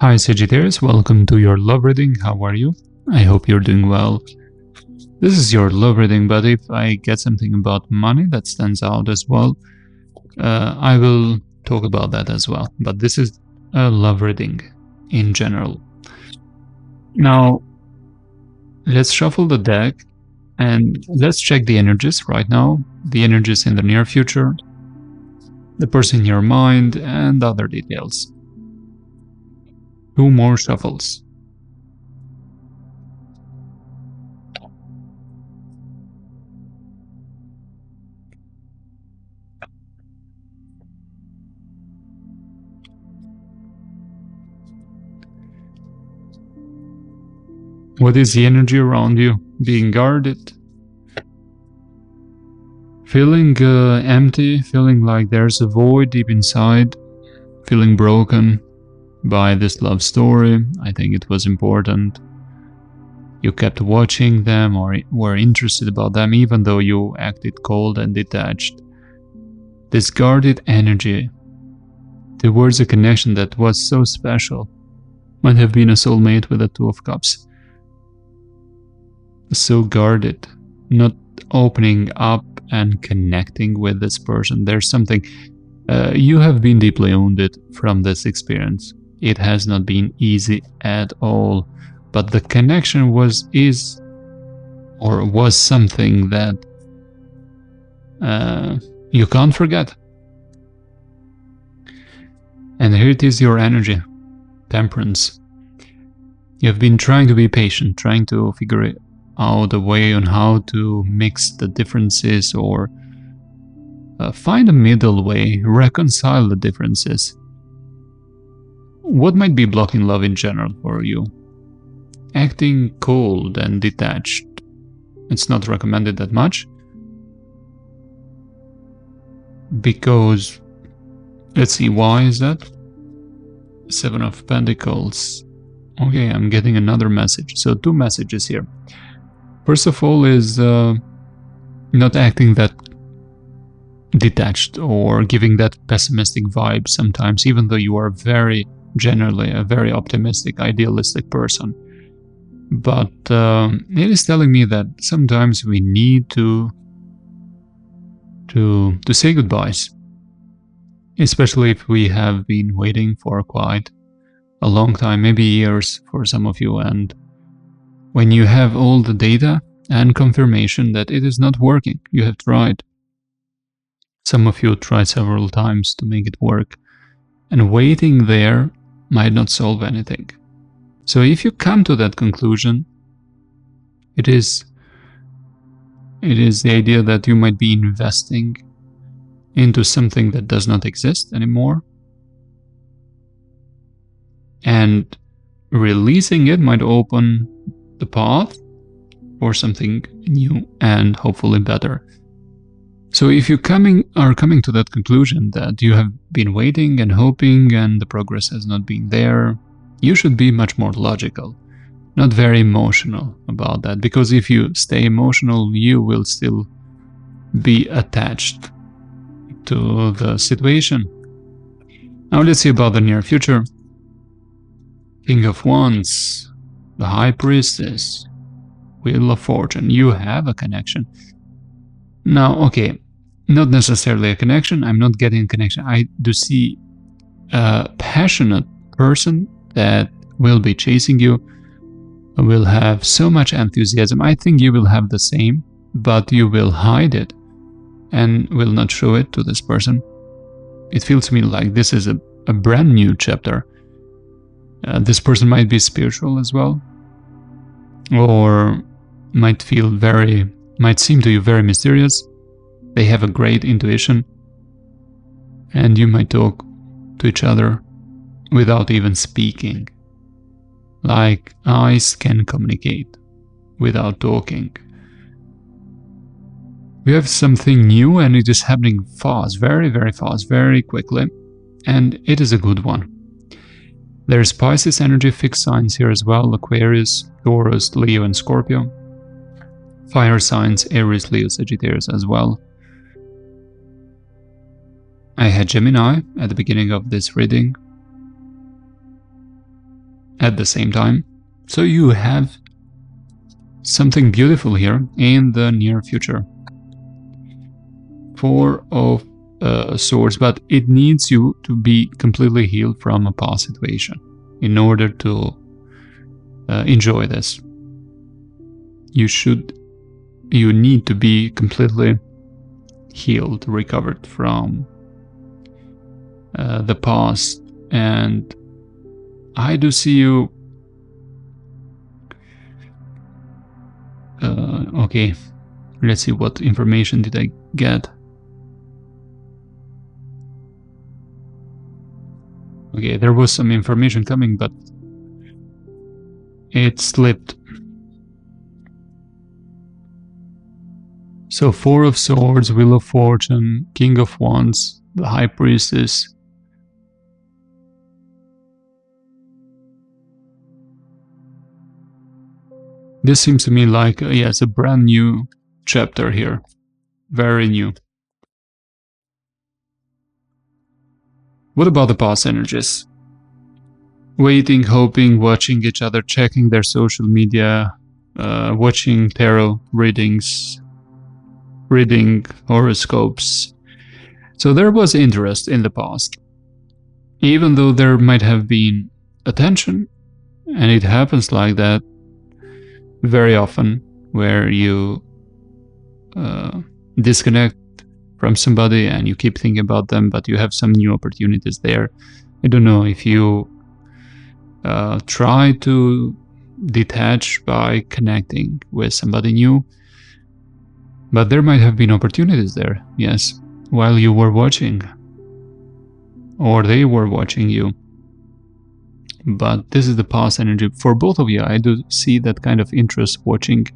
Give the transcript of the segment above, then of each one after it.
Hi Sagittarius, welcome to your love reading. How are you? I hope you're doing well. This is your love reading, but if I get something about money that stands out as well, I will talk about that as well. But this is a love reading in general. Now, let's shuffle the deck and let's check the energies right now, the energies in the near future, the person in your mind, and other details. 2 more shuffles. What is the energy around you? Being guarded? Feeling empty, feeling like there's a void deep inside, feeling broken by this love story. I think it was important. You kept watching them or were interested about them even though you acted cold and detached. This guarded energy towards a connection that was so special might have been a soulmate with the 2 of Cups. So guarded, not opening up and connecting with this person. There's something, you have been deeply wounded from this experience. It has not been easy at all, but the connection was something that you can't forget. And here it is, your energy, Temperance. You have been trying to be patient, trying to figure out a way on how to mix the differences or find a middle way, reconcile the differences. What might be blocking love in general for you? Acting cold and detached. It's not recommended that much. Because, let's see, why is that? 7 of Pentacles. Okay, I'm getting another message. So 2 messages here. First of all is not acting that detached or giving that pessimistic vibe sometimes, even though you are generally a very optimistic, idealistic person. But it is telling me that sometimes we need to say goodbyes, especially if we have been waiting for quite a long time, maybe years for some of you, and when you have all the data and confirmation that it is not working, you have tried. Some of you tried several times to make it work, and waiting there might not solve anything. So if you come to that conclusion, it is the idea that you might be investing into something that does not exist anymore, and releasing it might open the path for something new and hopefully better. So if you are coming to that conclusion that you have been waiting and hoping and the progress has not been there, you should be much more logical, not very emotional about that, because if you stay emotional, you will still be attached to the situation. Now let's see about the near future. King of Wands, the High Priestess, Wheel of Fortune. You have a connection. Now, okay, not necessarily a connection. I'm not getting a connection. I do see a passionate person that will be chasing you, will have so much enthusiasm. I think you will have the same, but you will hide it and will not show it to this person. It feels to me like this is a brand new chapter. This person might be spiritual as well, or might seem to you very mysterious. They have a great intuition, and you might talk to each other without even speaking. Like eyes can communicate without talking. We have something new, and it is happening fast, very, very fast, very quickly, and it is a good one. There's Pisces energy, fixed signs here as well: Aquarius, Taurus, Leo, and Scorpio. Fire signs, Aries, Leo, Sagittarius as well. I had Gemini at the beginning of this reading at the same time. So you have something beautiful here in the near future. Four of Swords, but it needs you to be completely healed from a past situation in order to enjoy this. You need to be completely healed, recovered from the past, and I do see you. Okay, let's see what information did I get. Okay, there was some information coming, but it slipped. So Four of Swords, Wheel of Fortune, King of Wands, the High Priestess. This seems to me like, yes, a brand new chapter here. Very new. What about the past energies? Waiting, hoping, watching each other, checking their social media, watching tarot readings, reading horoscopes. So there was interest in the past. Even though there might have been attention, and it happens like that very often, where you disconnect from somebody and you keep thinking about them, but you have some new opportunities there. I don't know if you try to detach by connecting with somebody new, but there might have been opportunities there, yes, while you were watching, or they were watching you. But this is the past energy. For both of you, I do see that kind of interest watching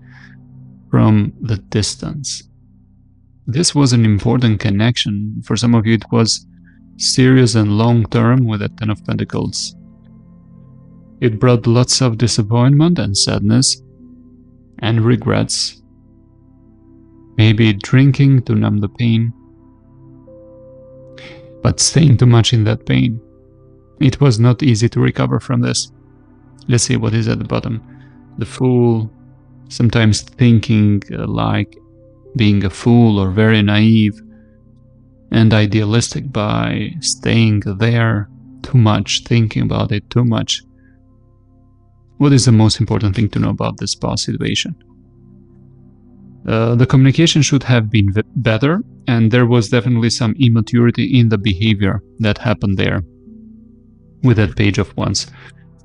from the distance. This was an important connection. For some of you, it was serious and long-term with the Ten of Pentacles. It brought lots of disappointment and sadness and regrets. Maybe drinking to numb the pain, but staying too much in that pain. It was not easy to recover from this. Let's see what is at the bottom. The Fool, sometimes thinking like being a fool or very naive and idealistic by staying there too much, thinking about it too much. What is the most important thing to know about this past situation? The communication should have been better, and there was definitely some immaturity in the behavior that happened there with that Page of Wands.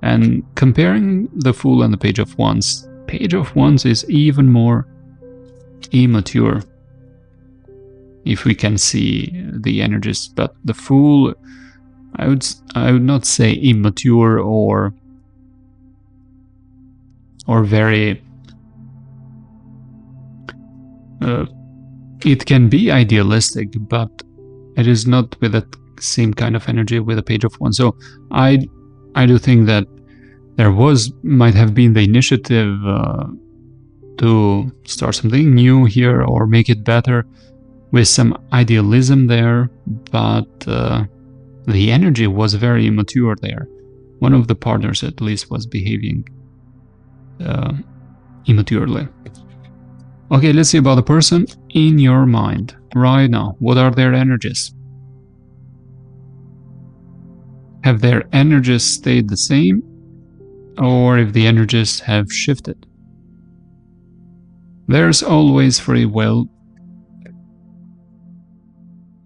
And comparing the Fool and the Page of Wands is even more immature, if we can see the energies. But the Fool, I would not say immature or very it can be idealistic, but it is not with that same kind of energy with a Page of Wands. So I do think that there might have been the initiative to start something new here or make it better with some idealism there, but the energy was very immature there. One of the partners at least was behaving immaturely. Okay, let's see about the person in your mind right now. What are their energies? Have their energies stayed the same, or if the energies have shifted? There's always free will,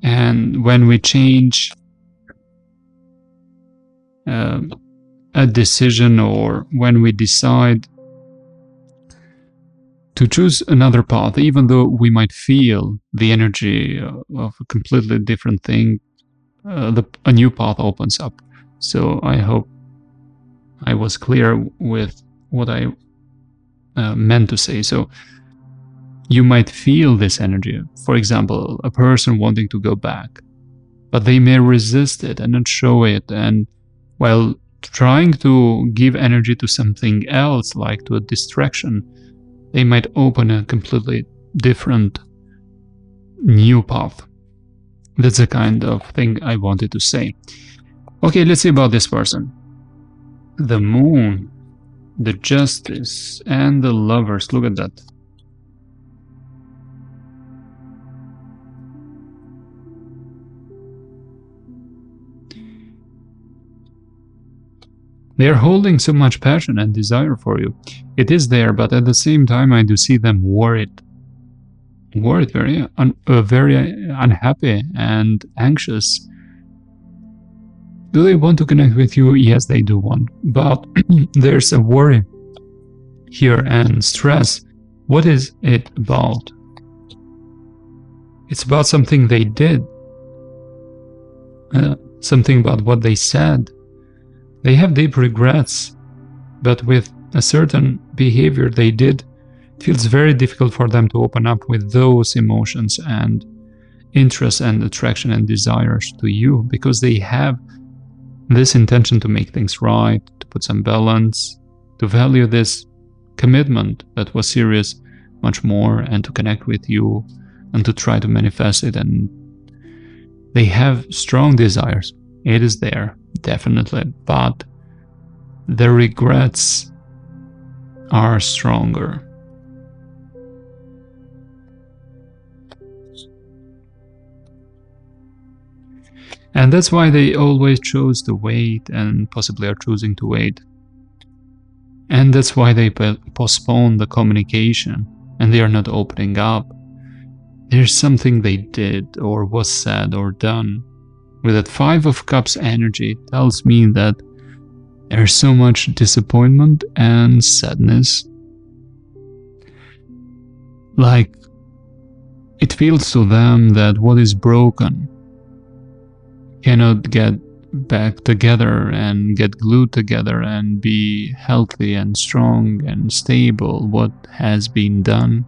and when we change a decision, or when we decide to choose another path, even though we might feel the energy of a completely different thing, a new path opens up. So I hope I was clear with what I meant to say. So you might feel this energy. For example, a person wanting to go back, but they may resist it and not show it, and while trying to give energy to something else, like to a distraction, they might open a completely different new path. That's the kind of thing I wanted to say. Okay, let's see about this person. The Moon, the Justice, and the Lovers. Look at that. They are holding so much passion and desire for you. It is there, but at the same time, I do see them worried. Worried, very unhappy and anxious. Do they want to connect with you? Yes, they do want. But there's a worry here and stress. What is it about? It's about something they did. Something about what they said. They have deep regrets, but with a certain behavior they did, it feels very difficult for them to open up with those emotions and interests and attraction and desires to you, because they have this intention to make things right, to put some balance, to value this commitment that was serious much more, and to connect with you and to try to manifest it. And they have strong desires. It is there, definitely, but the regrets are stronger. And that's why they always chose to wait, and possibly are choosing to wait. And that's why they postpone the communication, and they are not opening up. There's something they did or was said or done. With that 5 of Cups energy, it tells me that there's so much disappointment and sadness. Like, it feels to them that what is broken cannot get back together and get glued together and be healthy and strong and stable. What has been done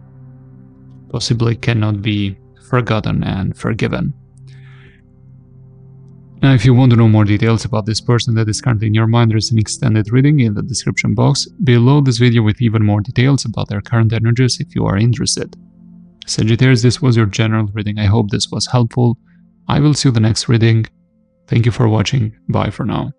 possibly cannot be forgotten and forgiven. Now, if you want to know more details about this person that is currently in your mind, there is an extended reading in the description box below this video with even more details about their current energies if you are interested. Sagittarius, this was your general reading. I hope this was helpful. I will see you in the next reading. Thank you for watching. Bye for now.